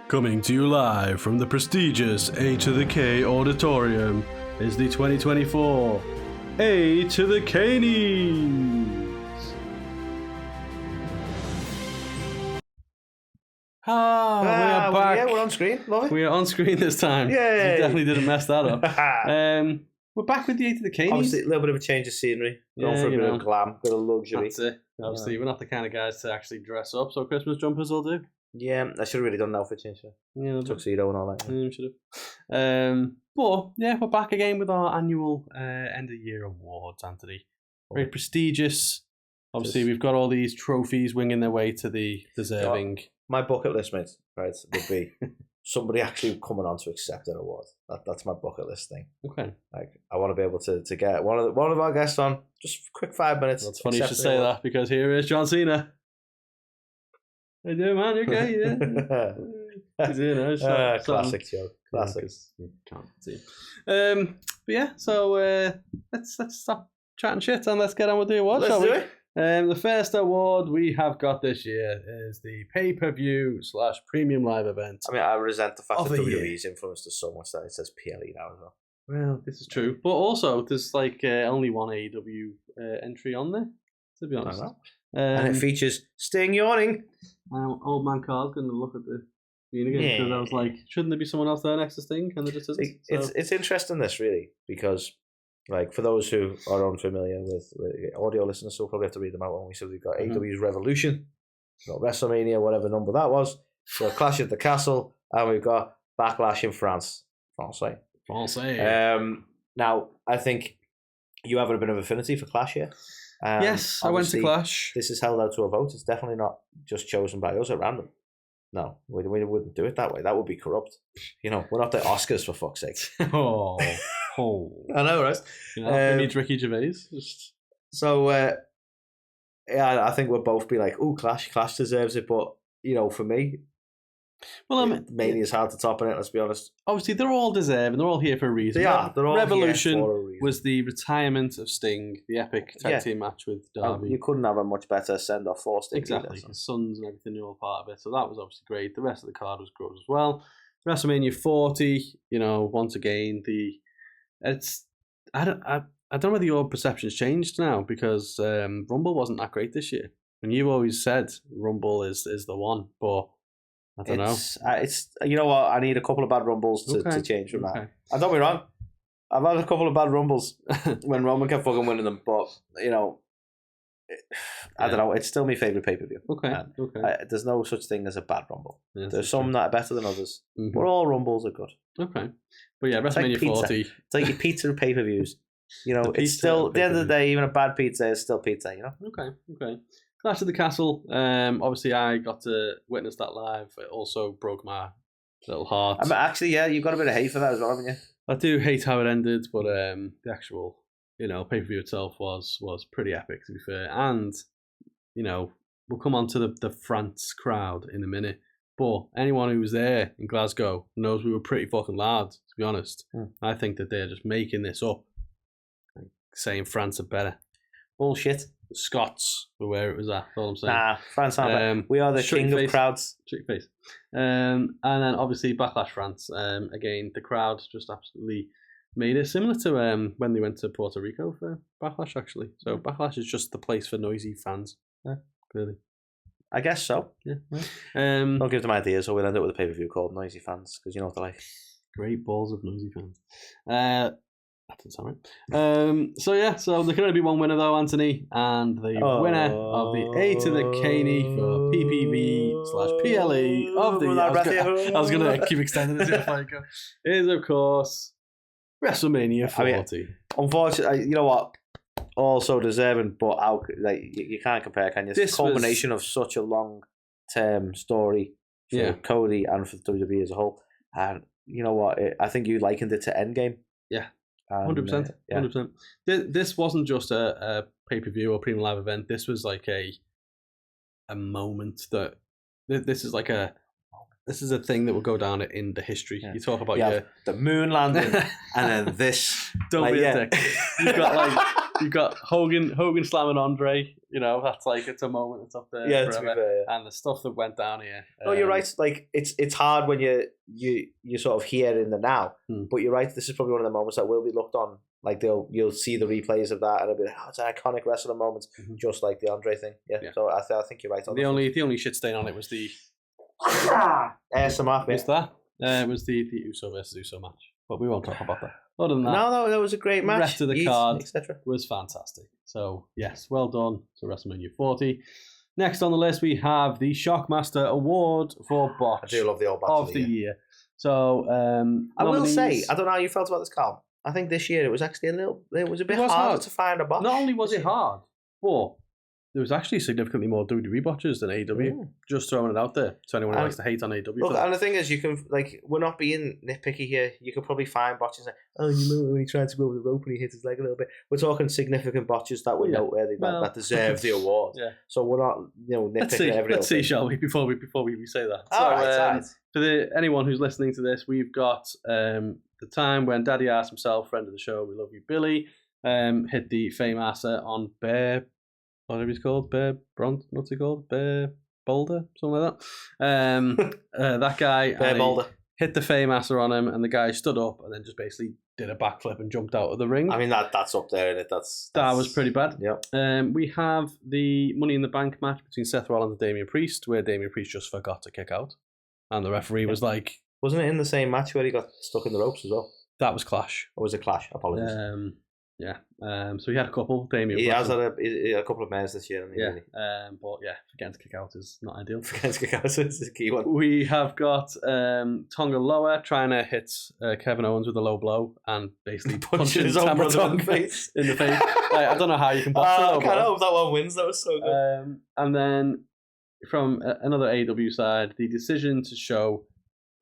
Coming to you live from the prestigious A2theK Auditorium is the 2024 A2theKnies. We are back. Yeah, we're on screen. Love it. We are on screen this time. Yay. We definitely didn't mess that up. We're back with the A2theKnies. Obviously, a little bit of a change of scenery. Going for a bit of glam, bit of luxury. That's it. Obviously, we're not the kind of guys to actually dress up, so Christmas jumpers will do. Yeah, I should have really done an outfit change. Yeah, tuxedo and all that. Yeah, should have. But yeah, we're back again with our annual end of year awards, Anthony. Very prestigious. Obviously, we've got all these trophies winging their way to the deserving. My bucket list, mate, right, would be somebody actually coming on to accept an award. That's my bucket list thing. Okay. Like, I want to be able to get one of our guests on, just quick 5 minutes. Well, it's funny you should say that, because here is John Cena. How you doing, man? You okay? Yeah. He's in, classic joke. Classic. Yeah, can't see. But yeah, so let's stop chatting shit and let's get on with the awards, shall we? Let's do it. The first award we have got this year is the pay-per-view / premium live event. I mean, I resent the fact that WWE's influenced us so much that it says PLE now as well. Well, this is true. But also, there's like only one AEW entry on there, to be honest. And it features Sting yawning. Old man Carl's going to look at the screen again because I was like, shouldn't there be someone else there next to Sting? And there just isn't. It's interesting, this, really, because... Like, for those who are unfamiliar with audio listeners, so we'll probably have to read them out when we said we've got AEW's Revolution, we've got WrestleMania, whatever number that was, we've got Clash at the Castle, and we've got Backlash in France. Francais. Now, I think you have a bit of affinity for Clash here. Yes, I went to Clash. This is held out to a vote. It's definitely not just chosen by us at random. No, we wouldn't do it that way. That would be corrupt. You know, we're not the Oscars, for fuck's sake. Oh, I know, right? You know, we need Ricky Gervais. So, yeah, I think we'll both be like, "Ooh, Clash deserves it." But you know, for me, Mania is hard to top in it. Let's be honest. Obviously, they're all deserving. They're all here for a reason. They are. They're all Revolution here for a reason. Was the retirement of Sting, the epic tag team match with Darby. You couldn't have a much better send off for Sting. Exactly. His sons and everything are all part of it. So that was obviously great. The rest of the card was good as well. WrestleMania 40. You know, once again, I don't know whether your perception's changed now, because Rumble wasn't that great this year. And you always said Rumble is the one, but I don't know. It's you know what? I need a couple of bad Rumbles to change from that. And don't be wrong, I've had a couple of bad Rumbles when Roman kept fucking winning them, but you know, I don't know. It's still my favourite pay-per-view. Okay. There's no such thing as a bad Rumble. Yes, There's some that are better than others, but all Rumbles are good. Okay. But yeah, WrestleMania 40. It's like your pizza and pay-per-views. You know, it's still, at the end of the day, even a bad pizza is still pizza, you know? Okay. Clash at the Castle. Obviously, I got to witness that live. It also broke my little heart. I mean, actually, yeah, you've got a bit of hate for that as well, haven't you? I do hate how it ended, but the actual, you know, pay-per-view itself was pretty epic, to be fair. And, you know, we'll come on to the France crowd in a minute. But anyone who was there in Glasgow knows we were pretty fucking loud, to be honest. I think that they're just making this up, like saying France are better. Bullshit. The Scots were where it was at, that's all I'm saying. Nah, France aren't better. We are the king of crowds. Trick face. And then obviously Backlash France. Again, the crowd just absolutely made it similar to when they went to Puerto Rico for Backlash, actually. So Backlash is just the place for noisy fans. Yeah, clearly. I guess so. Yeah. Don't give them ideas, or we'll end up with a pay-per-view called Noisy Fans, because you know what they're like. Great balls of noisy fans. That doesn't sound right. So there can only be one winner though, Anthony, and the winner of the A2theKnies for PPV / PLE of the I was gonna keep extending this is of course WrestleMania 40. I mean, unfortunately, you know what? Also deserving, but you can't compare, can you? It's a culmination of such a long-term story for Cody and for WWE as a whole. And you know what? I think you likened it to Endgame. Yeah, 100%. 100%. This wasn't just a pay-per-view or premium live event. This was like a moment that this is like a This is a thing that will go down in the history. Yeah. You talk about the moon landing, and then this. Don't be a dick. You've got like You've got Hogan slamming Andre. You know, that's like, it's a moment. It's up there forever. To be fair, And the stuff that went down here. No, you're right. Like it's hard when you sort of hear in the now, but you're right. This is probably one of the moments that will be looked on. Like you'll see the replays of that, and it'll be like, oh, it's an iconic wrestling moment, just like the Andre thing. Yeah. So I think you're right. The only shit stain on it was the ASMR. Was that? It was the Uso versus Uso match, but we won't talk about that. Other than that, no, that was a great match. The rest of the card etc. was fantastic. So yes, well done to WrestleMania 40. Next on the list, we have the Shockmaster Award for Botch. I do love the old Botch of the year. So I will say, I don't know how you felt about this, Carl. I think this year it was actually it was a bit harder to find a Botch. Not only was it hard, but there was actually significantly more WWE botches than AEW. Just throwing it out there to anyone who likes to hate on AEW. Look, and the thing is, you can, like, we're not being nitpicky here. You could probably find botches like, oh, you remember when he tried to go over the rope and he hit his leg a little bit. We're talking significant botches that were noteworthy, that deserve the award. Yeah. So we're not, nitpicking every Let's see, shall we? Before we say that. All right. For anyone who's listening to this, we've got the time when Daddy asked himself, friend of the show, we love you, Billy, hit the fame asser on Bear. Whatever he's called, Bear Bronze, what's he called? Bear Boulder, something like that. That guy Bear Boulder hit the fame asser on him, and the guy stood up and then just basically did a backflip and jumped out of the ring. I mean, that's up there, isn't it? That was pretty bad. Yep. We have the Money in the Bank match between Seth Rollins and Damian Priest, where Damian Priest just forgot to kick out, and the referee was like, wasn't it in the same match where he got stuck in the ropes as well? That was Clash. Or was it Clash? Apologies. Yeah. So he had a couple. Damien. He has had a couple of minutes this year. Yeah. But yeah, forgetting to kick out is not ideal. Forgetting to kick out is a key one. We have got Tonga Loa trying to hit Kevin Owens with a low blow and basically punching his own brother in the face. I don't know how you can box that. I can't hope that one wins. That was so good. And then from another AEW side, the decision to show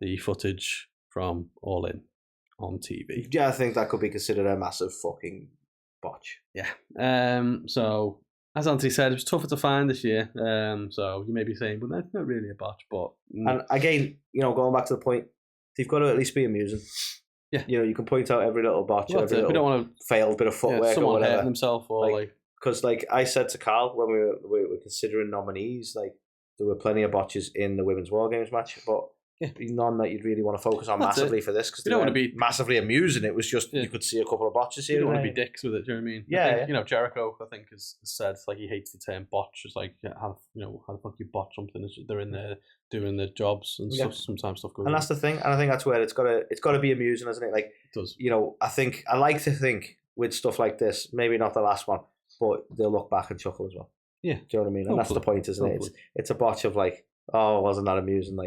the footage from All In on TV. Yeah, I think that could be considered a massive fucking botch. Yeah. So, as Anthony said, it was tougher to find this year. So, you may be saying, well, that's not really a botch, but... And again, going back to the point, they've got to at least be amusing. Yeah. You can point out every little botch, every little we don't want to failed bit of footwork or whatever. Hurting himself or Because, I said to Carl when we were considering nominees, there were plenty of botches in the Women's War Games match, but none that you'd really want to focus on massively for this, because they don't want to be massively amusing. It was just you could see a couple of botches here. You don't want to be dicks with it. Do you know what I mean? Yeah. I think, Jericho, I think, has said he hates the term botch. It's like how the fuck you botch something? They're in there doing their jobs and stuff. Sometimes stuff goes. And that's the thing. And I think that's where it's got to be amusing, isn't it? Like it does. I like to think with stuff like this, maybe not the last one, but they'll look back and chuckle as well. Yeah. Do you know what I mean? And that's the point, isn't it? It's a botch of oh, wasn't that amusing?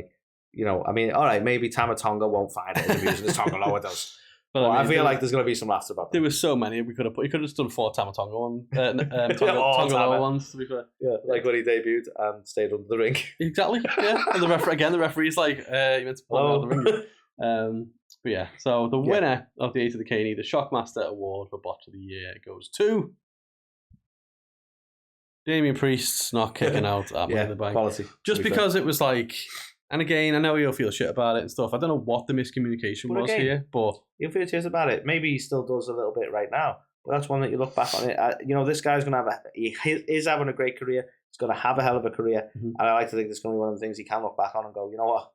I mean, all right, maybe Tama Tonga won't find it as amusing as Tonga Loa does. But I feel like there's going to be some laughter about that. There were so many we could have put. You could have just done 4 Tama Tonga ones, Tonga Loa ones, to be fair. Yeah, when he debuted and stayed under the ring. Exactly, yeah. And the referee's like, you meant to pull out of the ring. But yeah, so the winner of the A2theK, the Shockmaster Award for Botch of the Year, goes to Damian Priest's not kicking out at Money in the Bank. Quality. Just because it was and again, I know he'll feel shit about it and stuff. I don't know what the miscommunication was here, but... He'll feel shit about it. Maybe he still does a little bit right now, but that's one that you look back on it. This guy's going to have he is having a great career. He's going to have a hell of a career. And I like to think it's going to be one of the things he can look back on and go, you know what?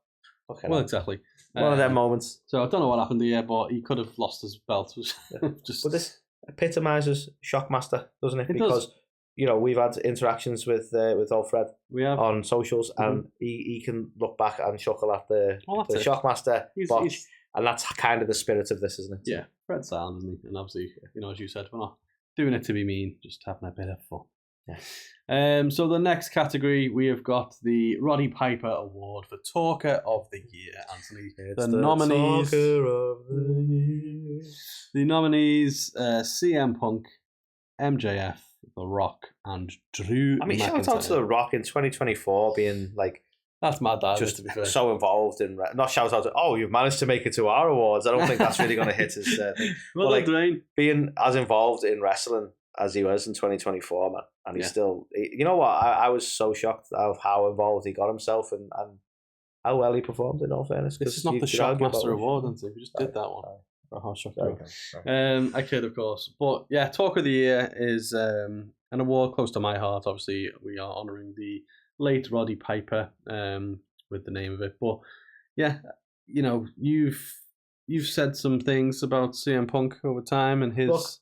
Okay, well, exactly. One of them moments. So I don't know what happened here, but he could have lost his belt. But this epitomises Shockmaster, doesn't it? Because we've had interactions with old Fred on socials, and he can look back and chuckle at the Shockmaster botch, and that's kind of the spirit of this, isn't it? Yeah, Fred's sound, isn't he? And obviously, as you said, we're not doing it to be mean, just having a bit of fun. Yeah. So the next category, we have got the Roddy Piper Award for Talker of the Year, Anthony. The nominees. Talker of the Year. The nominees: CM Punk, MJF, The Rock, and Drew. I mean, shout out to The Rock in 2024 being that's mad. Just to be fair. So involved in not shout out to you've managed to make it to our awards. I don't think that's really going to hit his thing. Well, being as involved in wrestling as he was in 2024, man, and he's still. You know what? I was so shocked of how involved he got himself and how well he performed. In all fairness, this is not the Shockmaster Award, we just did that one. Oh, shock. Okay. I kid, of course. But yeah, Talk of the Year is an award close to my heart. Obviously, we are honouring the late Roddy Piper with the name of it. But yeah, you've said some things about CM Punk over time and his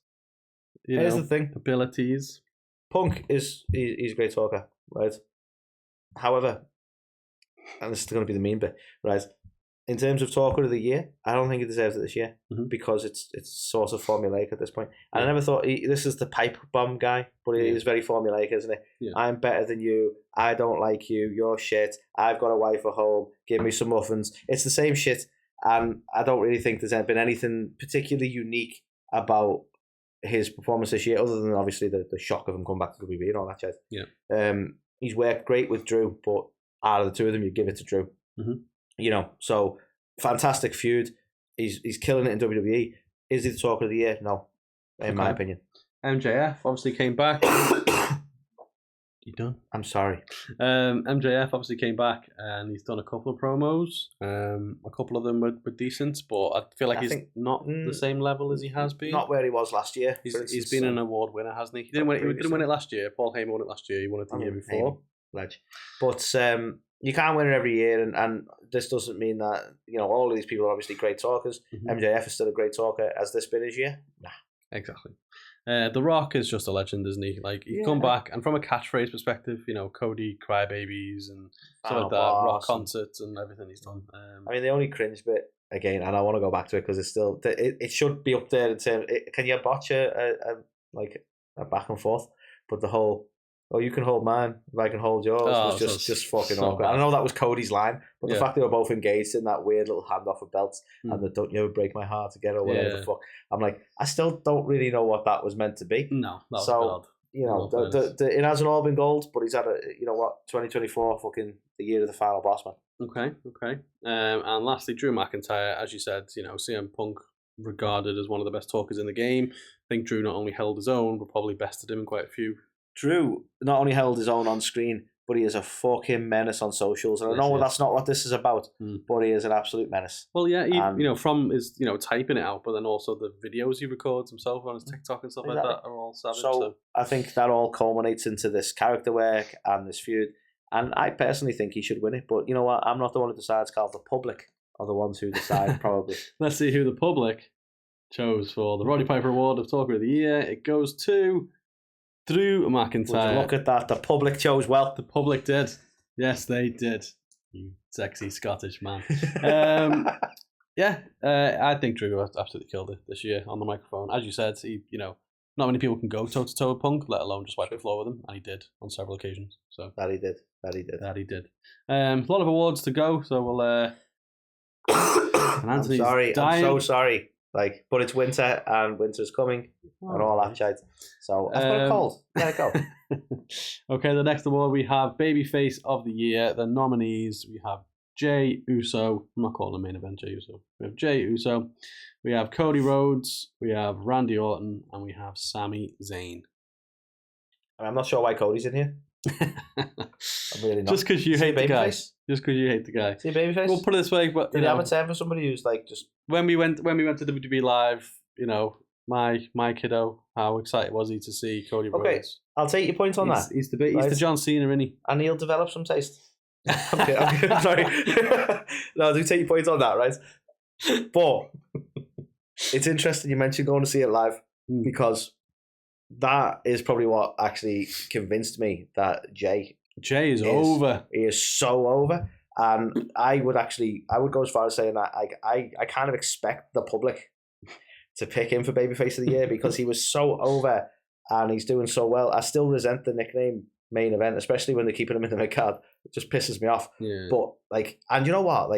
here's the thing. abilities. Punk he's a great talker, right? However, and this is going to be the mean bit, right? In terms of Talker of the Year, I don't think he deserves it this year because it's sort of formulaic at this point. And I never thought this is the pipe bomb guy, but it is very formulaic, isn't it? Yeah. I'm better than you. I don't like you. You're shit. I've got a wife at home. Give me some muffins. It's the same shit. And I don't really think there's been anything particularly unique about his performance this year, other than obviously the shock of him coming back to WWE and all that shit. Yeah. He's worked great with Drew, but out of the two of them, you give it to Drew. So fantastic feud. He's killing it in WWE. Is he the Talker of the Year? No, in my opinion. MJF obviously came back. You done? I'm sorry. MJF obviously came back and he's done a couple of promos. A couple of them were decent, but I feel like he's not the same level as he has been. Not where he was last year. He's been an award winner, hasn't he? He didn't win it last year. Paul Heyman won it last year. He won it the year before. Ledge. But you can't win it every year, and this doesn't mean that all of these people are obviously great talkers. MJF is still a great talker. Has this been his year? Nah. Exactly. The Rock is just a legend, isn't he? Like he's come back, and from a catchphrase perspective, Cody Crybabies and stuff like that, Rock concerts and everything he's done. I mean, the only cringe bit again, and I want to go back to it because it's still it should be up there in terms. Can you botch a back and forth? But the whole you can hold mine if I can hold yours was just fucking awkward. I know that was Cody's line, but the fact they were both engaged in that weird little handoff of belts and the "don't you ever break my heart together" or whatever the fuck. I'm like, I still don't really know what that was meant to be. No, that was odd. It hasn't all been gold, but he's had 2024 fucking the year of the final boss man. Okay. And lastly, Drew McIntyre, as you said, CM Punk regarded as one of the best talkers in the game. I think Drew not only held his own, but probably bested him in quite a few. Drew not only held his own on screen, but he is a fucking menace on socials. And I know that's not what this is about, but he is an absolute menace. Well, yeah, from his typing it out, but then also the videos he records himself on his TikTok and stuff like that are all savage. So I think that all culminates into this character work and this feud. And I personally think he should win it. But you know what? I'm not the one who decides, Carl. The public are the ones who decide, probably. Let's see who the public chose for the Roddy Piper Award of Talker of the Year. It goes to Drew McIntyre. Look at that. The public chose well. The public did. Yes, they did. You sexy Scottish man. I think Drew absolutely killed it this year on the microphone. As you said, he, not many people can go toe-to-toe with Punk, let alone just wipe the floor with him, and he did on several occasions. So That he did. A lot of awards to go, so we'll... I'm sorry. I'm so sorry. But it's winter and winter's coming and all that shit. So I've got a cold. Let it go. Okay, the next award we have Babyface of the Year. The nominees we have Jey Uso. I'm not calling the main event Jey Uso. We have Jey Uso. We have Cody Rhodes. We have Randy Orton, and we have Sami Zayn. I'm not sure why Cody's in here. I'm really not. Just because you hate the guy. Just because you hate the guy. See Babyface? We'll put it this way, but did you have a term for somebody who's just when we went to WWE Live, my kiddo, how excited was he to see Cody Rhodes? Okay, I'll take your point on that. He's the John Cena, isn't he? And he'll develop some taste. Okay, I'm sorry. No, I do take your point on that, right? But it's interesting you mentioned going to see it live because that is probably what actually convinced me that Jey is over. He is so over. And I would go as far as saying that I kind of expect the public to pick him for Babyface of the Year because he was so over and he's doing so well. I still resent the nickname main event, especially when they're keeping him in the mid-card. It just pisses me off. Yeah. But and you know what?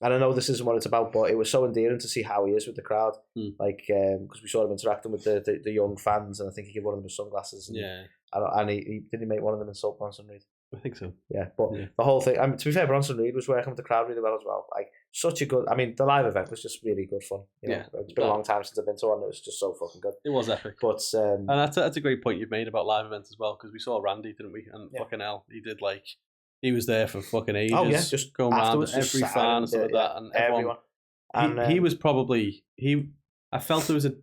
And I know this isn't what it's about, but it was so endearing to see how he is with the crowd. Because we saw him interacting with the young fans, and I think he gave one of them his sunglasses. And he didn't make one of them insult Bronson Reed. I think so. Yeah, but the whole thing. To be fair, Bronson Reed was working with the crowd really well as well. Such a good. The live event was just really good fun. It's been a long time since I've been to one. It was just so fucking good. It was epic. But and that's a great point you've made about live events as well, because we saw Randy, didn't we? And fucking hell, he did he was there for fucking ages. Oh yeah, just going around every fan and stuff like that, and everyone. And he was probably I felt there was a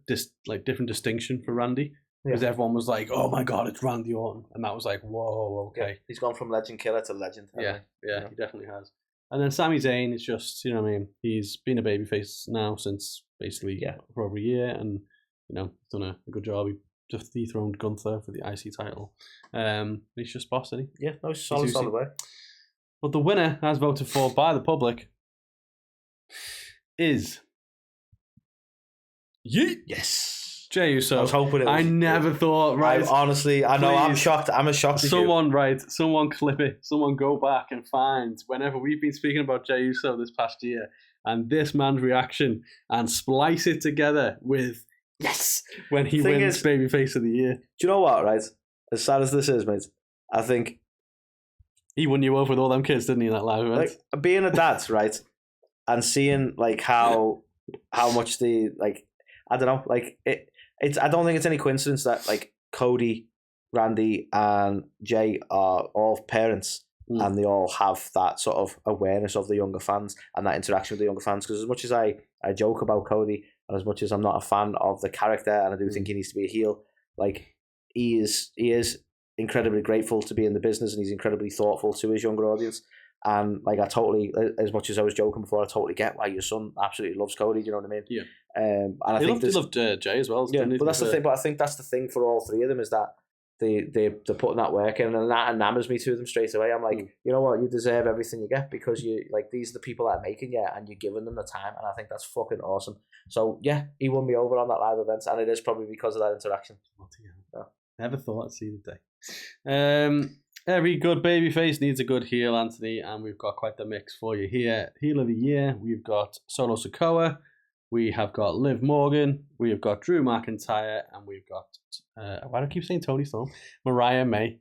different distinction for Randy. Because everyone was like, "Oh my God, it's Randy Orton," and that was like, "Whoa, okay." Yeah, he's gone from legend killer to legend. Yeah, he definitely has. And then Sami Zayn is just, you know what I mean? He's been a babyface now since basically for over a year, and he's done a good job. He just dethroned Gunther for the IC title. He's just boss, isn't he? Yeah, no, he's solid way. But the winner, as voted for by the public, is Yes. Jey Uso. I was hoping it was. I never thought, right? Honestly, I know, I'm shocked. I'm as shocked as you. Someone clip it. Someone go back and find whenever we've been speaking about Jey Uso this past year and this man's reaction and splice it together with yes when he wins Babyface of the Year. Do you know what, right? As sad as this is, mate, I think he won you over with all them kids, didn't he, in that live event? Like, being a dad, right? And seeing like how much the I don't know, it's I don't think it's any coincidence that like Cody, Randy, and Jay are all parents, and they all have that sort of awareness of the younger fans and that interaction with the younger fans. Because as much as I joke about Cody, and as much as I'm not a fan of the character, and I do think he needs to be a heel, like he is incredibly grateful to be in the business, and he's incredibly thoughtful to his younger audience. And like I totally, as much as I was joking before, I totally get why your son absolutely loves Cody. Do you know what I mean? Yeah. And I think he loved Jay as well. Yeah, but that's the thing. But I think that's the thing for all three of them is that they're putting that work in, and that enamors me to them straight away. I'm like, you know what, you deserve everything you get because you like these are the people that are making you, and you're giving them the time, and I think that's fucking awesome. So yeah, he won me over on that live event, and it is probably because of that interaction. Yeah. Never thought I'd see the day. Every good babyface needs a good heel, Anthony, and we've got quite the mix for you here. Heel of the Year, we've got Solo Sikoa, we have got Liv Morgan, we have got Drew McIntyre, and we've got, why do I keep saying Toni Storm? Mariah May.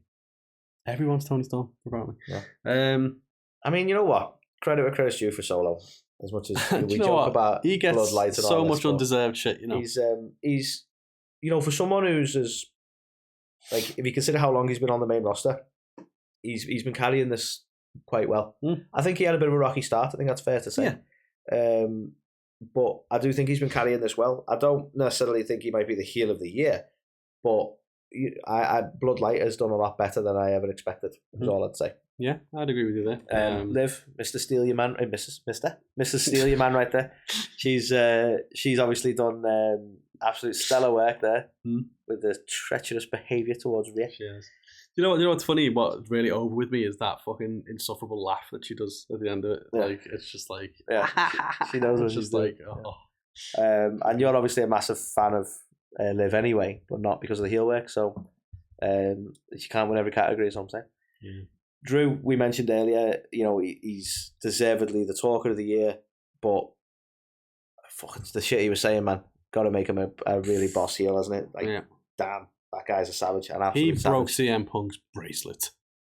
Everyone's Toni Storm, apparently. Yeah. I mean, you know what? Credit where credit's due for Solo. As much as we joke about he gets bloodlight and so all much undeserved shit, He's for someone who's as, like, if you consider how long he's been on the main roster, he's been carrying this quite well. I think he had a bit of a rocky start. I think that's fair to say. Yeah. But I do think he's been carrying this well. I don't necessarily think he might be the heel of the year, but Bloodlight has done a lot better than I ever expected. Is all I'd say. Yeah, I'd agree with you there. Liv, Mr. Steal Your Man, Mrs. Steal Your Man, right there. She's obviously done absolute stellar work there with the treacherous behaviour towards Rhea. She has. You know what's funny? What's really over with me is that fucking insufferable laugh that she does at the end of it. Yeah. Like it's just like she knows what she's doing. And you're obviously a massive fan of Liv anyway, but not because of the heel work. So she can't win every category. Is what I'm saying. Yeah. Drew, we mentioned earlier, he's deservedly the talker of the year, but fucking the shit he was saying, man, got to make him a really boss heel, hasn't it? Like, damn. That guy's a savage. He broke CM Punk's bracelet.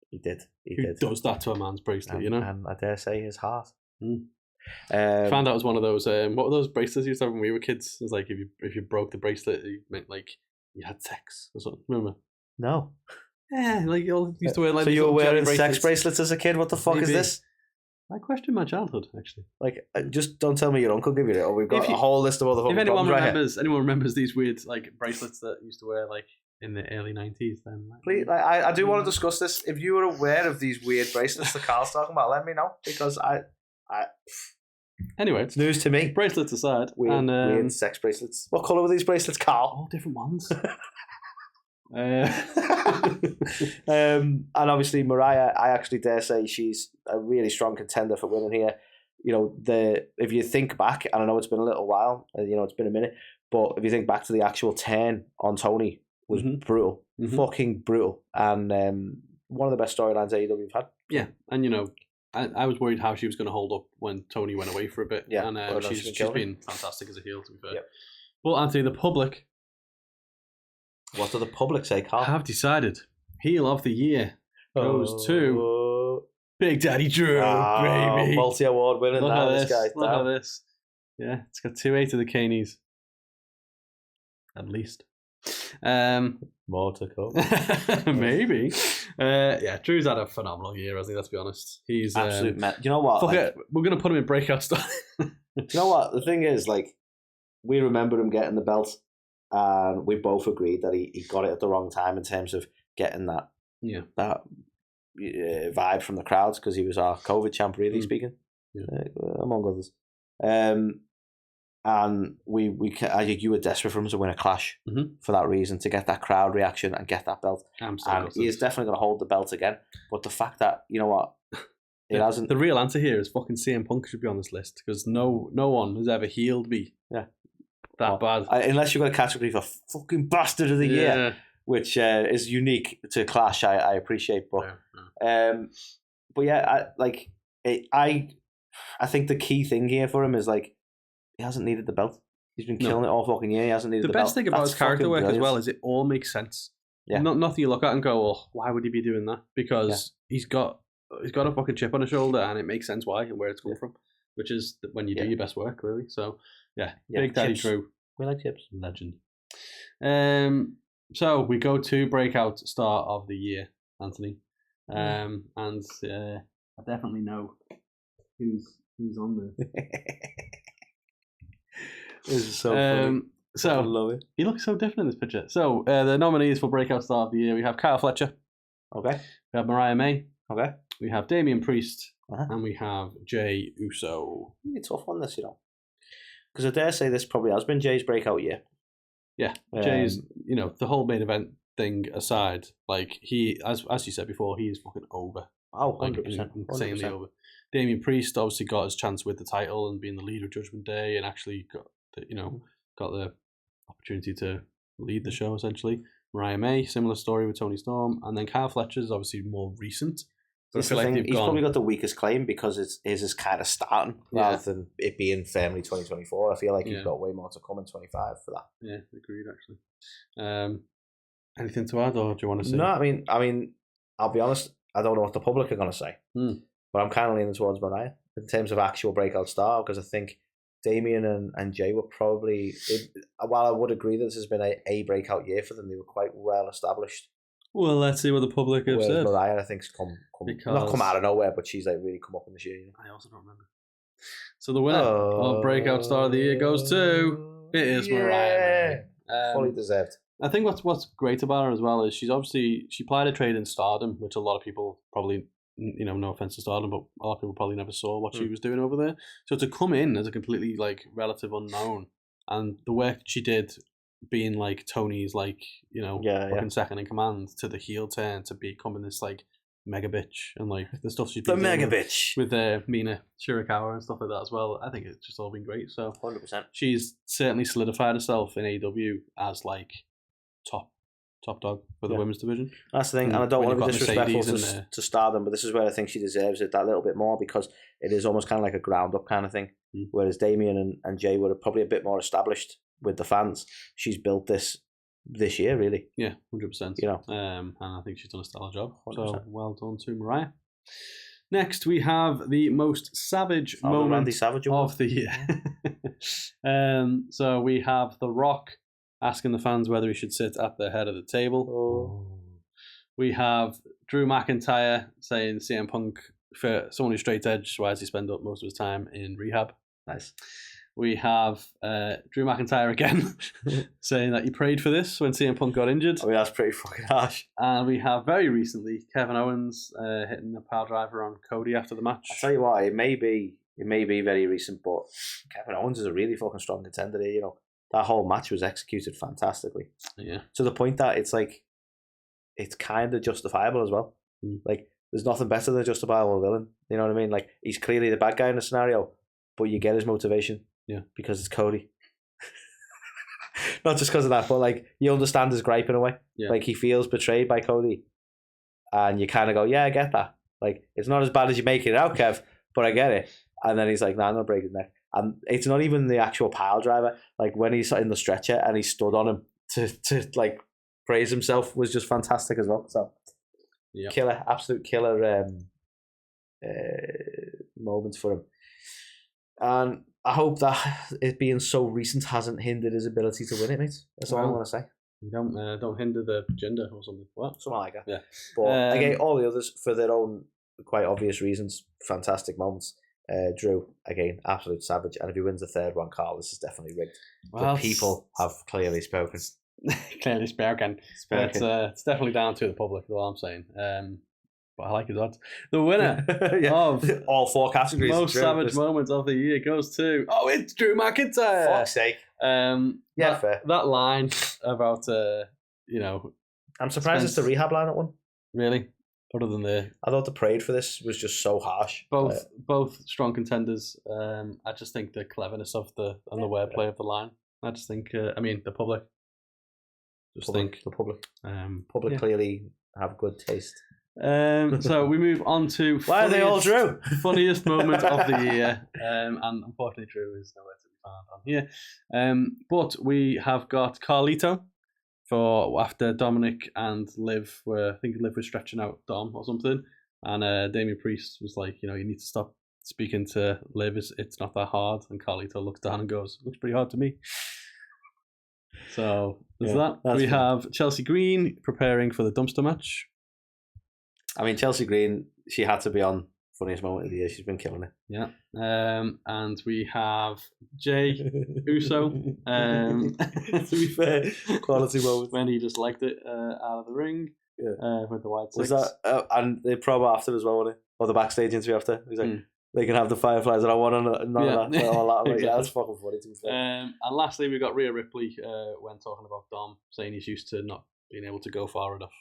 He did. Who does that to a man's bracelet, And I dare say his heart. I found out it was one of those, what were those bracelets you used to have when we were kids? It was like if you broke the bracelet, it meant like you had sex or something. Remember? No. Yeah, like you all used to wear like. So you were wearing sex bracelets as a kid? What the fuck is this? I questioned my childhood, actually. Like, just don't tell me your uncle gave you it, or we've got a whole list of all the fucking problems right here. If anyone remembers these weird like bracelets that used to wear like in the early 90s, then please, I do want to discuss this. If you were aware of these weird bracelets that Carl's talking about, let me know, because anyway, it's news to me. Bracelets aside, weird sex bracelets. What colour were these bracelets, Carl? All different ones. And obviously Mariah, I actually dare say she's a really strong contender for winning here. If you think back, and I know it's been a little while, it's been a minute, but if you think back to the actual turn on Tony was brutal, fucking brutal, and one of the best storylines AEW have had. Yeah, and I was worried how she was going to hold up when Tony went away for a bit. Yeah, and she's been fantastic as a heel, to be fair. Yep. Well, Anthony, the public. What do the public say, Carl? I have decided heel of the year goes to Big Daddy Drew, baby. Multi-award winning. Look at this guy. Look at this. Yeah, it's got 2 A2theKnies. At least. More to come. Maybe. Drew's had a phenomenal year, hasn't he? Let's be honest. He's absolute man. You know what? Fuck it. We're going to put him in breakout style. You know what? The thing is, like, we remember him getting the belt, and we both agreed that he got it at the wrong time in terms of getting that vibe from the crowds, because he was our COVID champ, really speaking, among others. And I think you were desperate for him to win a clash for that reason, to get that crowd reaction and get that belt. And he is definitely going to hold the belt again. But the fact that, you know what, it hasn't. The real answer here is fucking CM Punk should be on this list, because no one has ever healed me that bad. Unless you've got a category for fucking bastard of the year, which is unique to Clash. I appreciate, but yeah, I think the key thing here for him is like, he hasn't needed the belt. He's been killing it all fucking year. He hasn't needed the belt. The best thing about his character work as well is it all makes sense. Yeah. Nothing you look at and go, oh, why would he be doing that? Because he's got a fucking chip on his shoulder, and it makes sense why and where it's coming from, which is when you do your best work, really. So, Big Daddy Drew. We like chips. Legend. So we go to Breakout Star of the Year, Anthony. And I definitely know who's on there. This is so funny. So I love it. He looks so different in this picture. So the nominees for Breakout Star of the Year, we have Kyle Fletcher. Okay. We have Mariah May. Okay. We have Damian Priest. And we have Jay Uso. It's a tough one, this, because I dare say this probably has been Jay's breakout year. Yeah, Jay's, the whole main event thing aside, like he, as you said before, he is fucking over. Oh, 100%. Insanely over. Damian Priest obviously got his chance with the title and being the leader of Judgment Day, and actually got the opportunity to lead the show essentially. Mariah May, similar story with Tony Storm, and then Kyle Fletcher is obviously more recent. So he's probably got the weakest claim because his is kind of starting rather than it being firmly 2024. I feel like he's got way more to come in 25 for that. Yeah, agreed actually. Anything to add, or do you want to say? No, I mean, I'll be honest, I don't know what the public are going to say, but I'm kind of leaning towards Mariah in terms of actual breakout star, because I think Damien and Jay were probably, while I would agree that this has been a breakout year for them, they were quite well established. Well, let's see what the public have said. Mariah, I think, not come out of nowhere, but she's like really come up in this year. I also don't remember. So the winner of Breakout Star of the Year goes to Mariah. Fully deserved. I think what's great about her as well is she plied a trade in Stardom, which a lot of people probably, no offense to Stardom, but a lot of people probably never saw what she was doing over there. So to come in as a completely relative unknown, and the work she did, being like Tony's fucking second in command, to the heel turn to becoming this mega bitch, and the stuff she did the mega bitch with Mina Shirakawa and stuff like that as well. I think it's just all been great. So 100%, she's certainly solidified herself in AEW as top dog for the women's division. That's the thing, and I don't want to be disrespectful to Stardom, but this is where I think she deserves it that little bit more, because it is almost kind of like a ground up kind of thing. Whereas Damien and Jay were probably a bit more established with the fans. She's built this year, really. Yeah, 100%. And I think she's done a stellar job. 100%. So well done to Mariah. Next, we have the most savage moment Randy Savage of the year. So we have The Rock asking the fans whether he should sit at the head of the table. We have Drew McIntyre saying CM Punk, for someone who's straight edge, why does he spend up most of his time in rehab? Nice. We have Drew McIntyre again saying that he prayed for this when CM Punk got injured. I mean, that's pretty fucking harsh. And we have very recently Kevin Owens hitting a power driver on Cody after the match. I'll tell you what, it may be very recent, but Kevin Owens is a really fucking strong contender here. That whole match was executed fantastically. Yeah. To the point that it's kind of justifiable as well. There's nothing better than a justifiable villain. You know what I mean? He's clearly the bad guy in the scenario, but you get his motivation. Yeah. Because it's Cody. Not just because of that, but you understand his gripe in a way. Yeah. He feels betrayed by Cody. And you kind of go, yeah, I get that. It's not as bad as you make it out, Kev, but I get it. And then he's like, nah, I'm not breaking his neck. And it's not even the actual pile driver. When he's in the stretcher and he stood on him to praise himself was just fantastic as well. So, killer, absolute killer moments for him. And I hope that it being so recent hasn't hindered his ability to win it, mate. That's all I want to say. You don't hinder the gender or something. What? Something like that. Yeah. But again, all the others, for their own quite obvious reasons, fantastic moments. Drew, again, absolute savage. And if he wins the third one, Carl, this is definitely rigged. Well, the people have clearly spoken. Clearly spoken. It's definitely down to the public, is all I'm saying. But I like his odds. The winner of all 4 categories. Most savage moments of the year goes to... Oh, it's Drew McIntyre! Fuck's sake. Fair. That line about, I'm surprised it's the rehab line at one. Really? Other than I thought the parade for this was just so harsh. Both strong contenders. I just think the cleverness of the wordplay of the line. I just think, the public. The public clearly have good taste. So we move on to why are they all Drew? Funniest moment of the year, and unfortunately Drew is nowhere to be found on here. But we have got Carlito for after Dominic and Liv were stretching out Dom or something, and Damian Priest was like, you need to stop speaking to Liv. It's not that hard, and Carlito looks down and goes, "Looks pretty hard to me." So there's that. We have Chelsea Green preparing for the dumpster match. I mean, Chelsea Green, she had to be on funniest moment of the year. She's been killing it. Yeah. And we have Jay Uso. To be fair, quality moment. When he just liked it out of the ring with the white six. Was that, and the promo after as well, wasn't it? Or the backstage interview after. He's like, they can have the Fireflies and I want none of that. Exactly. Yeah, that's fucking funny to be fair. And lastly, we got Rhea Ripley when talking about Dom, saying he's used to not being able to go far enough.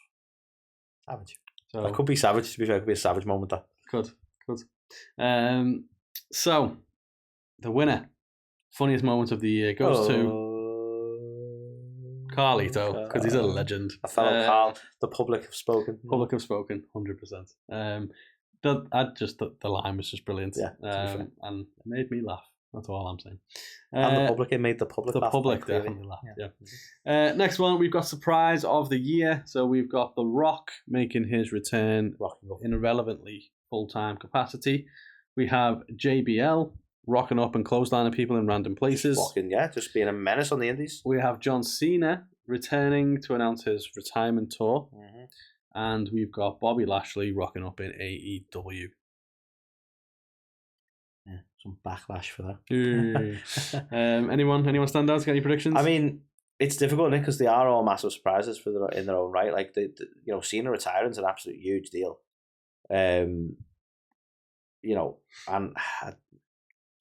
Savage. So that could be savage, to be fair. It could be a savage moment, that. Could. So, the winner, funniest moment of the year, goes to Carlito, because he's a legend. A fellow Carl. The public have spoken. 100%. The line was just brilliant. Yeah, and it made me laugh. That's all I'm saying. And the public, it made the public laugh. The public definitely laughed, yeah. Next one, we've got surprise of the year. So we've got The Rock making his return in a relevantly full-time capacity. We have JBL rocking up and clotheslining people in random places. Just being a menace on the indies. We have John Cena returning to announce his retirement tour. Mm-hmm. And we've got Bobby Lashley rocking up in AEW. Yeah, some backlash for that. Anyone stand out? Got any predictions? I mean, it's difficult, Nick, because they are all massive surprises in their own right. Like Cena retiring is an absolute huge deal. And it's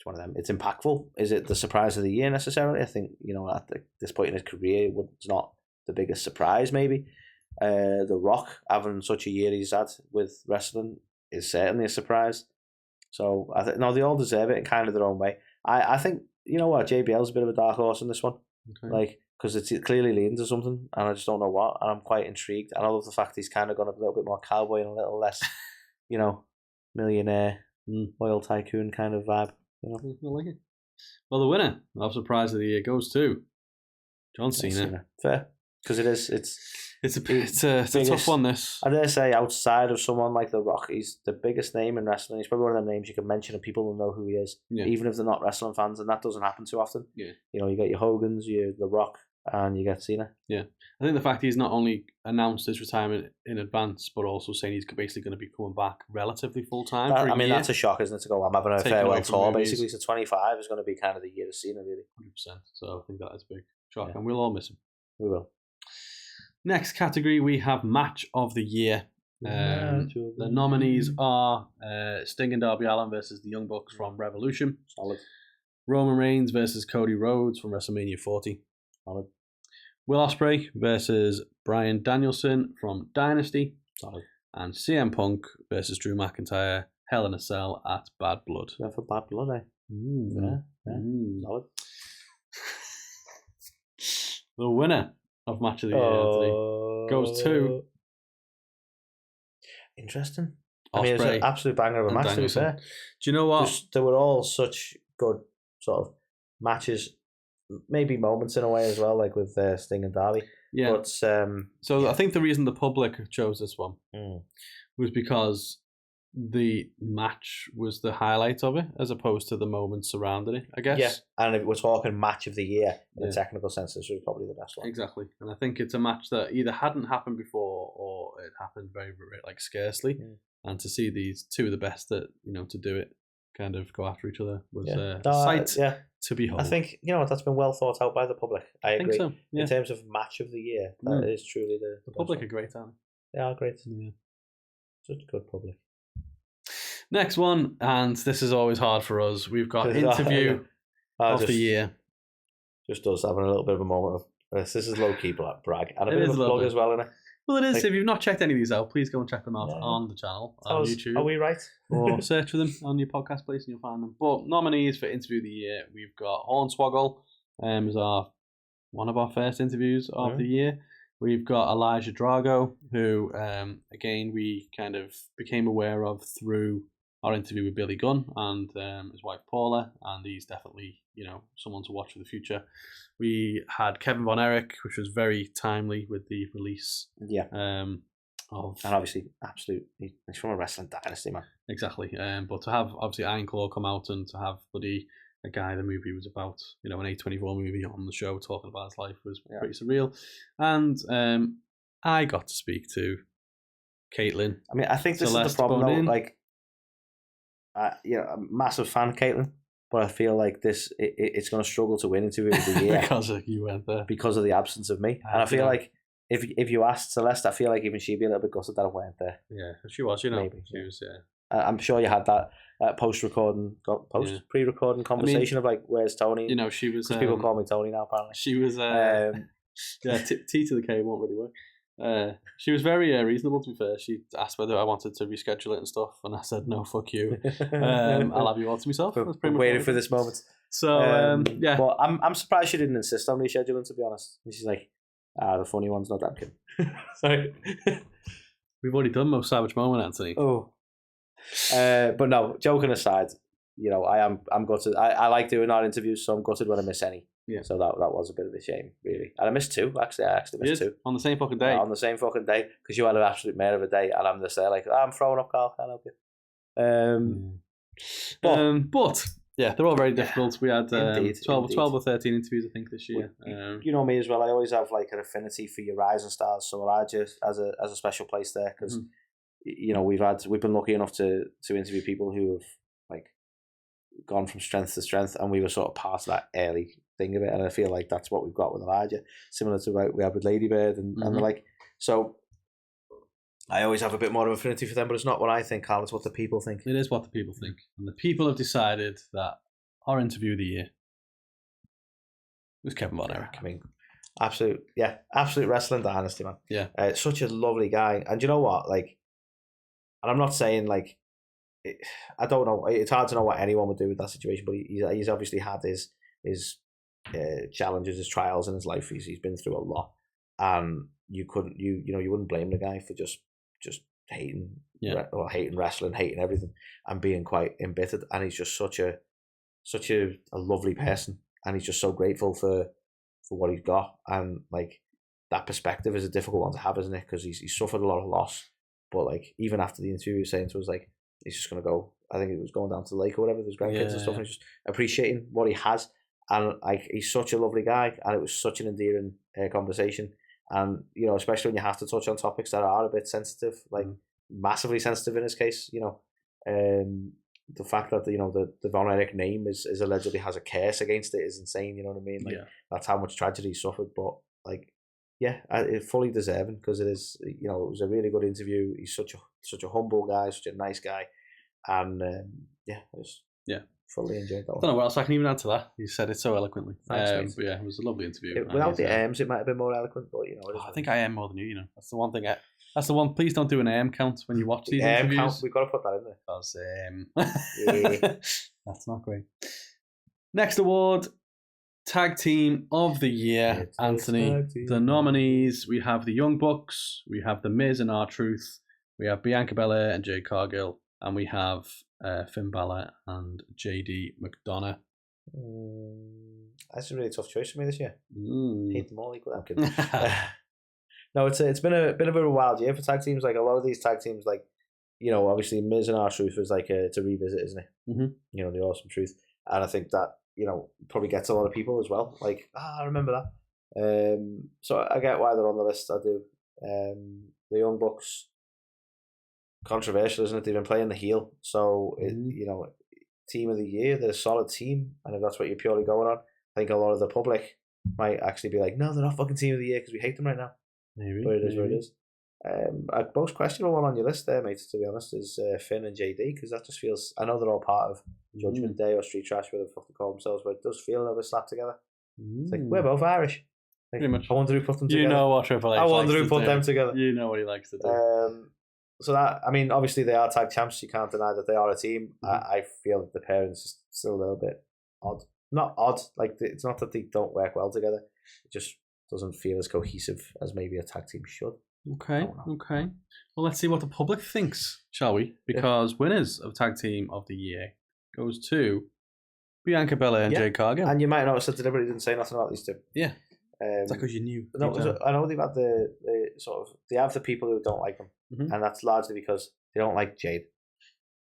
one of them. It's impactful. Is it the surprise of the year necessarily? I think at this point in his career, it's not the biggest surprise. Maybe The Rock having such a year he's had with wrestling is certainly a surprise. So they all deserve it in kind of their own way. I think JBL's a bit of a dark horse in this one, because it clearly leans to something, and I just don't know what. And I'm quite intrigued, and I love the fact he's kind of gone a little bit more cowboy and a little less, millionaire, oil tycoon kind of vibe. I like it. Well, the winner of surprise of the year goes to John Cena. Fair, because it's a tough one. This, I dare say, outside of someone like The Rock, he's the biggest name in wrestling. He's probably one of them names you can mention and people will know who he is, even if they're not wrestling fans, and that doesn't happen too often. Yeah, you get your Hogans, The Rock, and you get Cena. Yeah, I think the fact he's not only announced his retirement in advance, but also saying he's basically going to be coming back relatively full time. That's a shock, isn't it? To go, I'm having a farewell tour, basically. So 25 is going to be kind of the year of Cena, really. 100%. So I think that is a big shock, and we'll all miss him. We will. Next category, we have Match of the Year. The nominees are Sting and Darby Allin versus the Young Bucks from Revolution. Solid. Roman Reigns versus Cody Rhodes from WrestleMania 40. Solid. Will Ospreay versus Bryan Danielson from Dynasty. Solid. And CM Punk versus Drew McIntyre, Hell in a Cell at Bad Blood. Yeah, for Bad Blood, eh? Solid. The winner of Match of the Year goes to... Interesting. Ospreay, I mean, it's an absolute banger of a match, to be fair. Do you know what? They were all such good sort of matches, maybe moments in a way as well, like with Sting and Darby. Yeah. But, I think the reason the public chose this one was because the match was the highlight of it, as opposed to the moments surrounding it, I guess. Yeah, and if we're talking Match of the Year, in the technical sense, this was probably the best one. Exactly. And I think it's a match that either hadn't happened before or it happened very, very, scarcely. And to see these two of the best that, to do it kind of go after each other was Yeah. a sight to behold. I think that's been well thought out by the public. I agree. Think so. Yeah. In terms of match of the year, that is truly the public are great, aren't they? They are great. Yeah. Such a good public. Next one, and this is always hard for us. We've got interview of the year. Just us having a little bit of a moment of this is low key brag and a bit of a plug as well, isn't it? Well, it is. Like, if you've not checked any of these out, please go and check them out on the channel on YouTube. Are we right? Or search for them on your podcast place and you'll find them. But nominees for interview of the year, we've got Hornswoggle, is one of our first interviews of the year. We've got Elijah Drago, who again we kind of became aware of through our interview with Billy Gunn and his wife Paula, and he's definitely someone to watch for the future. We had Kevin Von Erich, which was very timely with the release. Yeah. And obviously, he's from a wrestling dynasty, man. Exactly. But to have obviously Iron Claw come out and to have a guy the movie was about, an A24 movie on the show talking about his life was pretty surreal. And I got to speak to Caitlin. I mean, I think this is the problem though. Like, I'm a massive fan of Caitlin, but I feel like it's going to struggle to win interview of the year because you went there, because of the absence of me. And I feel like if you asked Celeste, I feel like even she'd be a little bit gutted that I weren't there. Yeah, she was. Maybe she was. Yeah. I'm sure you had that pre-recording conversation of like, where's Tony? She was. People call me Tony now. Apparently, she was. A2theK won't really work. She was very reasonable, to be fair. She asked whether I wanted to reschedule it and stuff, and I said no, fuck you. I'll have you all to myself. I'm waiting for this moment. So yeah, but I'm surprised she didn't insist on rescheduling. To be honest, and she's like, the funny one's not that good. Sorry, we've already done most savage moment, Anthony. Oh, but no, joking aside, I'm gutted. I like doing our interviews, so I'm gutted when I miss any. Yeah. So that was a bit of a shame, really. And I missed two, actually. I actually missed two. On the same fucking day? On the same fucking day, because you had an absolute mare of a day, and I'm just there like, I'm throwing up, Carl, can't help you. But yeah, they're all very difficult. We had 12 or 13 interviews, I think, this year. You know me as well, I always have like an affinity for your rising stars, so Elijah has a special place there, because we've been lucky enough to interview people who have like gone from strength to strength, and we were sort of part of that early thing of it, and I feel like that's what we've got with Elijah, similar to what we had with Ladybird and the like. So I always have a bit more of an affinity for them, but it's not what I think, Carl, it's what the people think. It is what the people think, and the people have decided that our interview of the year was Kevin Von Erich. I mean, absolute wrestling dynasty, man. Yeah, such a lovely guy, and you know what, like, and I'm not saying like, I don't know, it's hard to know what anyone would do with that situation, but he's obviously had his challenges, his trials in his life. He's been through a lot, and you wouldn't blame the guy for just hating or hating wrestling, hating everything, and being quite embittered. And he's just such a lovely person, and he's just so grateful for what he's got. And like, that perspective is a difficult one to have, isn't it? Because he's suffered a lot of loss, but like, even after the interview, he was saying to us like, he's just gonna go. I think he was going down to the lake or whatever. There's grandkids and stuff, and he's just appreciating what he has. And like, he's such a lovely guy, and it was such an endearing conversation. And especially when you have to touch on topics that are a bit sensitive, like massively sensitive in his case. The fact that the Von Erich name is allegedly has a curse against it is insane. You know what I mean? Like, that's how much tragedy he suffered. But like, it's fully deserving, because it is. It was a really good interview. He's such a humble guy, such a nice guy, and fully enjoyed that one. I don't know what else I can even add to that. You said it so eloquently. Thanks, but yeah, it was a lovely interview. Without the M's, it might have been more eloquent, but I think I am more than you. That's the one thing. That's the one. Please don't do an AM count when you watch these interviews. Count, we've got to put that in Because there. that's not great. Next award, Tag Team of the Year, Anthony. The nominees: we have the Young Bucks, we have the Miz and R-Truth, we have Bianca Belair and Jade Cargill, and we have Finn Balor and JD McDonough. That's a really tough choice for me this year. Hate them all equally. I'm kidding. No, it's been a bit of a wild year for tag teams. Like, a lot of these tag teams, like, obviously Miz and R-Truth was like it's a revisit, isn't it? Mm-hmm. The Awesome Truth, and I think that probably gets a lot of people as well. Like, I remember that. So I get why they're on the list. I do. The Young Bucks, controversial, isn't it? They've been playing the heel, so team of the year. They're a solid team, and if that's what you're purely going on, I think a lot of the public might actually be like, no, they're not fucking team of the year because we hate them right now. Maybe. But it is what it is. A most questionable one on your list there, mate, to be honest, is Finn and JD, because that just feels, I know they're all part of Judgment Day or Street Trash, whatever the fuck they call themselves, but it does feel a little bit slapped together. It's like, we're both Irish. Like, pretty much. I wonder who put them together. You know what Triple H I wonder likes who put to them do. together. You know what he likes to do. So that, I mean, obviously they are tag champs. You can't deny that they are a team. I feel that the pairings is still a little bit odd. Not odd, like it's not that they don't work well together. It just doesn't feel as cohesive as maybe a tag team should. Okay. Well, let's see what the public thinks, shall we? Because winners of Tag Team of the Year goes to Bianca Belair and Jade Cargill. And you might notice that deliberately didn't say nothing about these two. Yeah. Is that because you knew? No, I know they've had the sort of, they have the people who don't like them, and that's largely because they don't like Jade.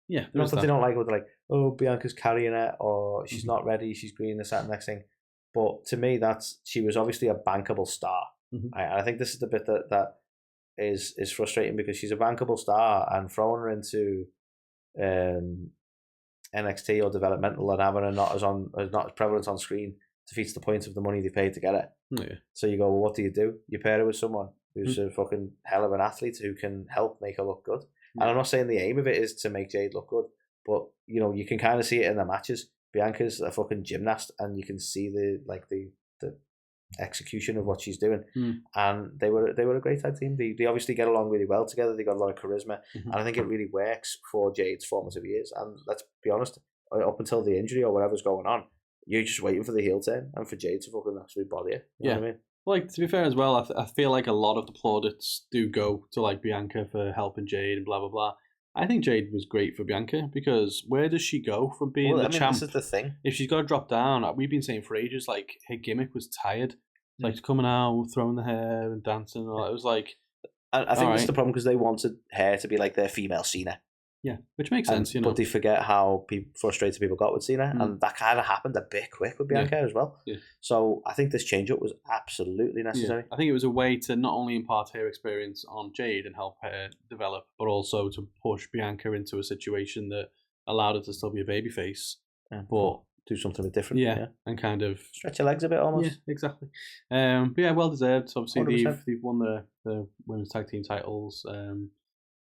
Yeah. Not that they don't like her, they're like, oh, Bianca's carrying it, or she's not ready, she's green, this, that, and next thing. But to me, she was obviously a bankable star. I think this is the bit that is frustrating, because she's a bankable star, and throwing her into NXT or developmental and having her not as prevalent on screen defeats the point of the money they paid to get it. Yeah. So you go, well, what do? You pair her with someone who's a fucking hell of an athlete who can help make her look good. And I'm not saying the aim of it is to make Jade look good, but you can kind of see it in the matches. Bianca's a fucking gymnast, and you can see the execution of what she's doing. And they were a great tag team. They obviously get along really well together. They got a lot of charisma, and I think it really works for Jade's formative years. And let's be honest, up until the injury or whatever's going on, you're just waiting for the heel turn and for Jade to fucking actually body it. You know what I mean? Like, to be fair as well, I feel like a lot of the plaudits do go to like Bianca for helping Jade and blah blah blah. I think Jade was great for Bianca, because where does she go from being the champ? This is the thing. If she's got to drop down, we've been saying for ages, like, her gimmick was tired. Like, coming out, throwing the hair and dancing. And all. It was like... I think that's the problem, because they wanted her to be like their female Cena. Yeah, which makes sense, But they forget how frustrated people got with Cena, and that kind of happened a bit quick with Bianca as well. Yeah. So I think this change-up was absolutely necessary. I think it was a way to not only impart her experience on Jade and help her develop, but also to push Bianca into a situation that allowed her to still be a babyface, but do something a bit different. Yeah, and kind of stretch your legs a bit almost. Yeah, exactly. But yeah, well deserved. Obviously, they've won the women's tag team titles.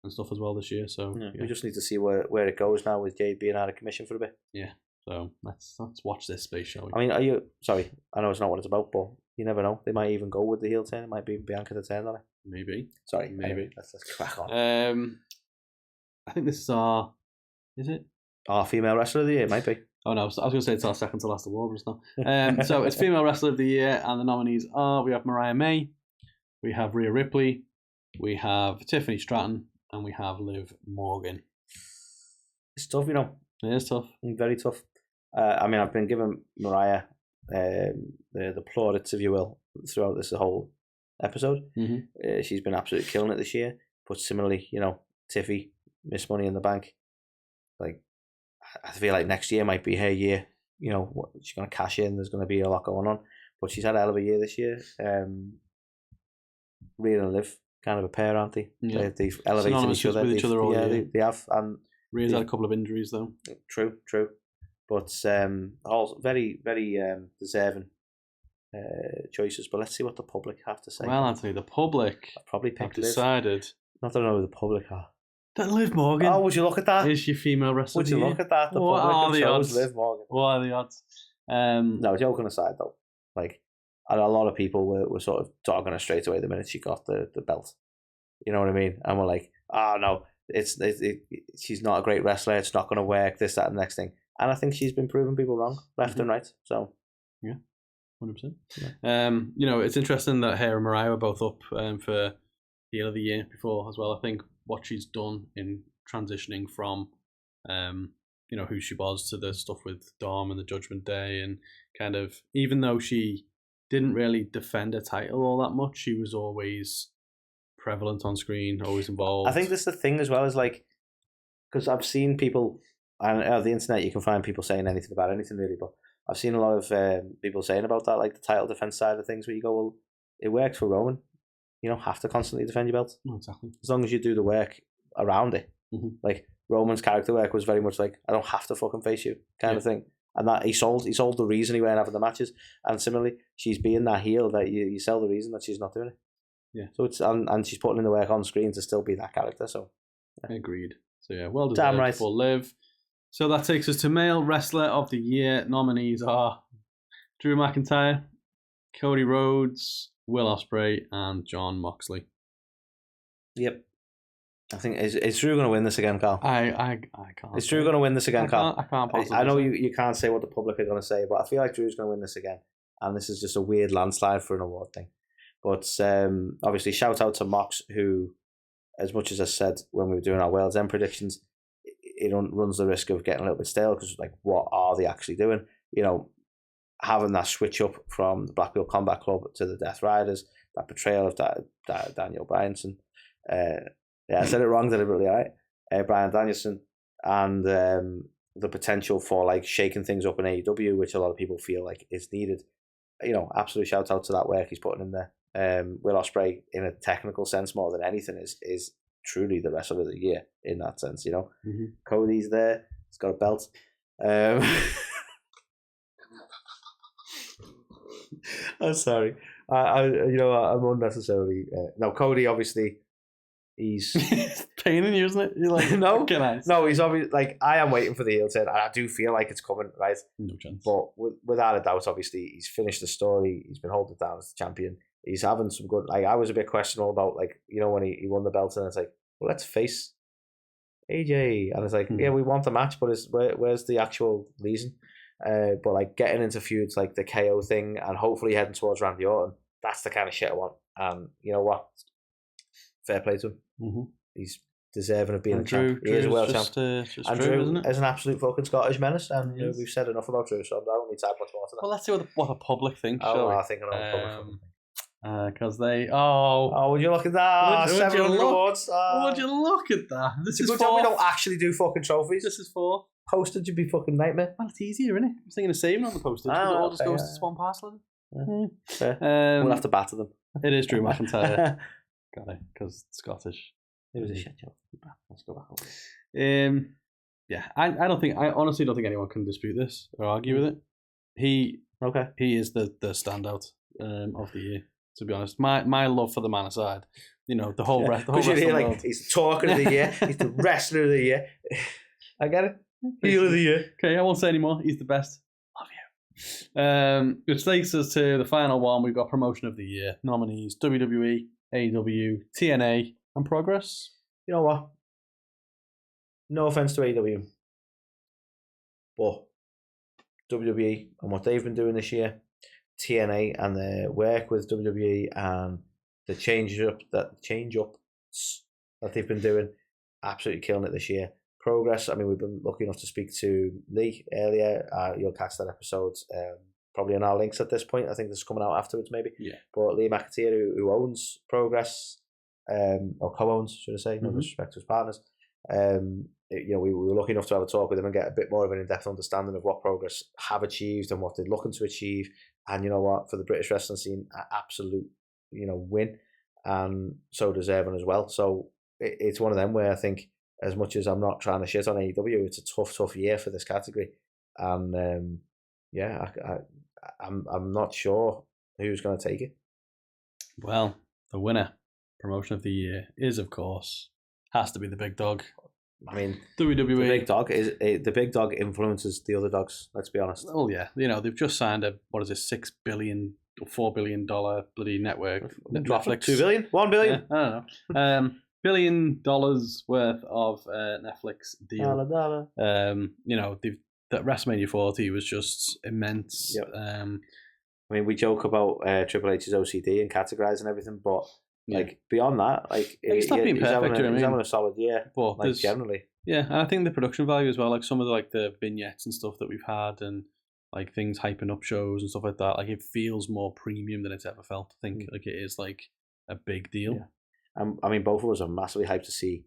And stuff as well this year, so we just need to see where it goes now with Jade being out of commission for a bit. Yeah, so let's watch this space, shall we? I mean, are you sorry? I know it's not what it's about, but you never know. They might even go with the heel turn. It might be Bianca to turn on it. Maybe. Sorry, maybe. Anyway, let's crack on. I think this is our. Is it our female wrestler of the year? It might be. Oh no, I was going to say it's our second to last award, but it's not. So it's female wrestler of the year, and the nominees are: we have Mariah May, we have Rhea Ripley, we have Tiffany Stratton, and we have Liv Morgan. It's tough, you know. It is tough. Very tough. I mean, I've been giving Mariah the plaudits, if you will, throughout this whole episode. She's been absolutely killing it this year. But similarly, Tiffy, Miss Money in the Bank. Like, I feel like next year might be her year. She's going to cash in. There's going to be a lot going on. But she's had a hell of a year this year. Rhea and Liv. Kind of a pair, aren't they? Yeah. They've elevated each other. They have. And Rhea's had a couple of injuries, though. True. But all very, very deserving choices. But let's see what the public have to say. Well, Anthony, the public probably have decided. Not that I know who the public are. That Liv Morgan. Oh, would you look at that? Is she female wrestler? Would you look at that? The what are the odds? Liv Morgan. What are the odds? No, joking aside, though, like. And a lot of people were sort of dogging her straight away the minute she got the belt. You know what I mean? And we're like, oh, no, she's not a great wrestler. It's not going to work, this, that, and the next thing. And I think she's been proving people wrong, left and right. So, yeah, 100%. Yeah. It's interesting that her and Mariah were both up for heel of the year before as well. I think what she's done in transitioning from, who she was to the stuff with Dom and the Judgment Day, and kind of, even though she didn't really defend a title all that much, she was always prevalent on screen, always involved. I think that's the thing as well, is like, because I've seen people, and on the internet you can find people saying anything about anything really, but I've seen a lot of people saying about that, like the title defense side of things, where you go, well, it works for Roman. You don't have to constantly defend your belt. Oh, exactly. As long as you do the work around it. Like, Roman's character work was very much like, I don't have to fucking face you kind of thing. And that he sold the reason he weren't having the matches. And similarly, she's being that heel that you sell the reason that she's not doing it. Yeah. So it's and she's putting in the work on screen to still be that character. So agreed. So yeah, well Damn deserved right. for Liv. So that takes us to Male Wrestler of the Year. Nominees are Drew McIntyre, Cody Rhodes, Will Ospreay, and Jon Moxley. Yep. I think is Drew going to win this again, Carl? I can't. Is Drew going to win this again, Carl? I can't possibly I know say. you can't say what the public are going to say, but I feel like Drew's going to win this again. And this is just a weird landslide for an award thing. But obviously, shout out to Mox, who, as much as I said when we were doing our World's End predictions, it runs the risk of getting a little bit stale because, like, what are they actually doing? You know, having that switch up from the Blackpool Combat Club to the Death Riders, that betrayal of Daniel Bryanson. I said it wrong deliberately, all right? Bryan Danielson, and the potential for like shaking things up in AEW, which a lot of people feel like is needed. You know, absolute shout out to that work he's putting in there. Will Ospreay, in a technical sense, more than anything, is truly the wrestler of the year in that sense. You know, Cody's there; he's got a belt. I'm sorry. I'm unnecessarily. No, Cody obviously. He's paining you, isn't it? You're like, no, nice. No. He's obviously like, I am waiting for the heel turn. I do feel like it's coming, right? No chance. But without a doubt, obviously, he's finished the story. He's been holding it down as the champion. He's having some good. Like, I was a bit questionable about, like, you know, when he won the belt, and it's like, well, let's face AJ, and it's like, yeah, we want the match, but where's the actual reason? But like getting into feuds like the KO thing, and hopefully heading towards Randy Orton, that's the kind of shit I want. And you know what? Fair play to him. He's deserving of being a champ. He is a world champ. And Drew is an absolute fucking Scottish menace. And we've said enough about Drew, so I don't need to add much more to that. Well, let's see what the public thinks. I think I know what the public think. Because they would you look at that? 700 awards. Would you look at that? This is good job we don't actually do fucking trophies. This is for postage would be fucking nightmare. Well, it's easier, isn't it? I was thinking of saving on the postage. It all just goes to one parcel. We'll have to batter them. It is Drew McIntyre. Got it, because Scottish. It was a shit job. Let's go back over. I honestly don't think anyone can dispute this or argue with it. He is the standout of the year. To be honest, my love for the man aside, you know, the whole rest. Because you're like, he's the talker of the year, he's the wrestler of the year. I get it. Heel of the year. Okay, I won't say anymore. He's the best. Love you. Which takes us to the final one. We've got promotion of the year nominees: WWE, AEW, TNA, and Progress. You know what? No offense to AEW, but WWE and what they've been doing this year, TNA and their work with WWE and the change ups that they've been doing, absolutely killing it this year. Progress. I mean, we've been lucky enough to speak to Lee earlier. You'll catch that episode probably on our links at this point. I think this is coming out afterwards, maybe. Yeah. But Lee McAteer, who owns Progress, or co-owns, should I say, no disrespect to his partners. We were lucky enough to have a talk with him and get a bit more of an in-depth understanding of what Progress have achieved and what they're looking to achieve. And you know what, for the British wrestling scene, an absolute, win, and so deserving as well. So it's one of them where I think, as much as I'm not trying to shit on AEW, it's a tough year for this category, and I'm not sure who's going to take it. Well, the winner, promotion of the year, is of course has to be the big dog. I mean, WWE. The big dog influences the other dogs. Let's be honest. Oh yeah, they've just signed a $6 billion or $4 billion bloody network. Netflix. 2 billion, 1 billion. Yeah, I don't know. $1 billion worth of Netflix deal. Dollar. That WrestleMania 40 was just immense. Yep. I mean, we joke about Triple H's OCD and categorizing everything, but beyond that, he's not being perfect. He's having a solid year, but generally, yeah. And I think the production value as well, like some of the vignettes and stuff that we've had, and like things hyping up shows and stuff like that. Like it feels more premium than it's ever felt. I think like it is like a big deal. Yeah. I mean, both of us are massively hyped to see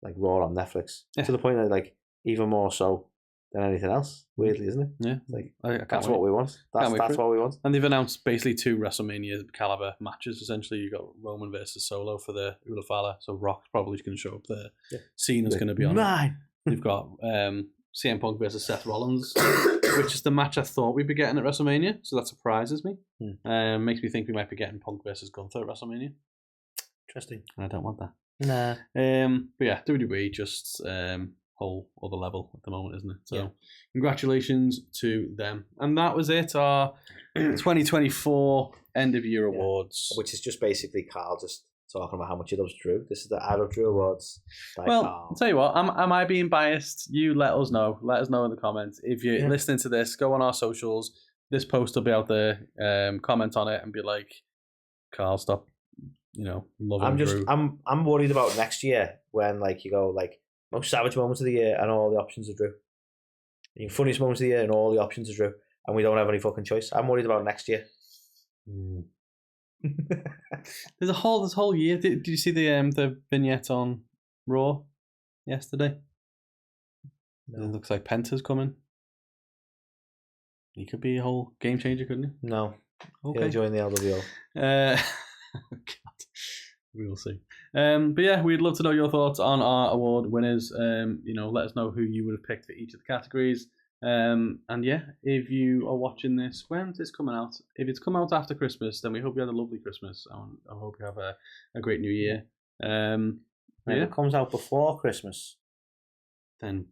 like Raw on Netflix to the point that like even more so than anything else. Weirdly, isn't it? Yeah, like that's what we want. That's what we want. And they've announced basically 2 WrestleMania caliber matches. Essentially, you got Roman versus Solo for the Ula Fala. So Rock's probably going to show up there. Yeah. Cena's going to be on. You've got CM Punk versus Seth Rollins, which is the match I thought we'd be getting at WrestleMania, so that surprises me. Makes me think we might be getting Punk versus Gunther at WrestleMania. Interesting. I don't want that. Nah. But yeah, WWE just whole other level at the moment, isn't it? So congratulations to them. And that was it, our 2024 end of year awards. Which is just basically Carl just talking about how much he loves Drew. This is the I Love Drew Awards by Well, Carl. I'll tell you what, am I being biased? You let us know. Let us know in the comments. If you're listening to this, go on our socials. This post will be out there. Comment on it and be like, Carl, stop, loving Drew. I'm worried about next year when you go most savage moments of the year and all the options are Drew. And funniest moments of the year and all the options are Drew. And we don't have any fucking choice. I'm worried about next year. There's this whole year. Did you see the vignette on Raw yesterday? No. It looks like Penta's coming. He could be a whole game changer, couldn't he? No. Okay. He'll join the LWO. God. We will see. But yeah, we'd love to know your thoughts on our award winners. Let us know who you would have picked for each of the categories. And yeah, if you are watching this, when's this coming out? If it's come out after Christmas, then we hope you had a lovely Christmas. I hope you have a great new year. If it comes out before Christmas, then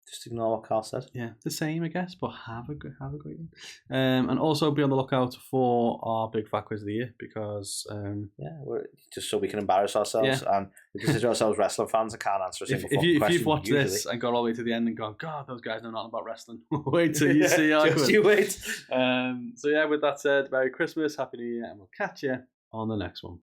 just ignore what Carl said. Yeah, the same, I guess, but have a great one. And also be on the lookout for our big fat quiz of the year because we're just so we can embarrass ourselves and we consider ourselves wrestling fans and can't answer a single question. If you've watched this and got all the way to the end and gone, God, those guys know nothing about wrestling. Wait till you see our quiz. You wait. So yeah, with that said, Merry Christmas, Happy New Year, and we'll catch you on the next one.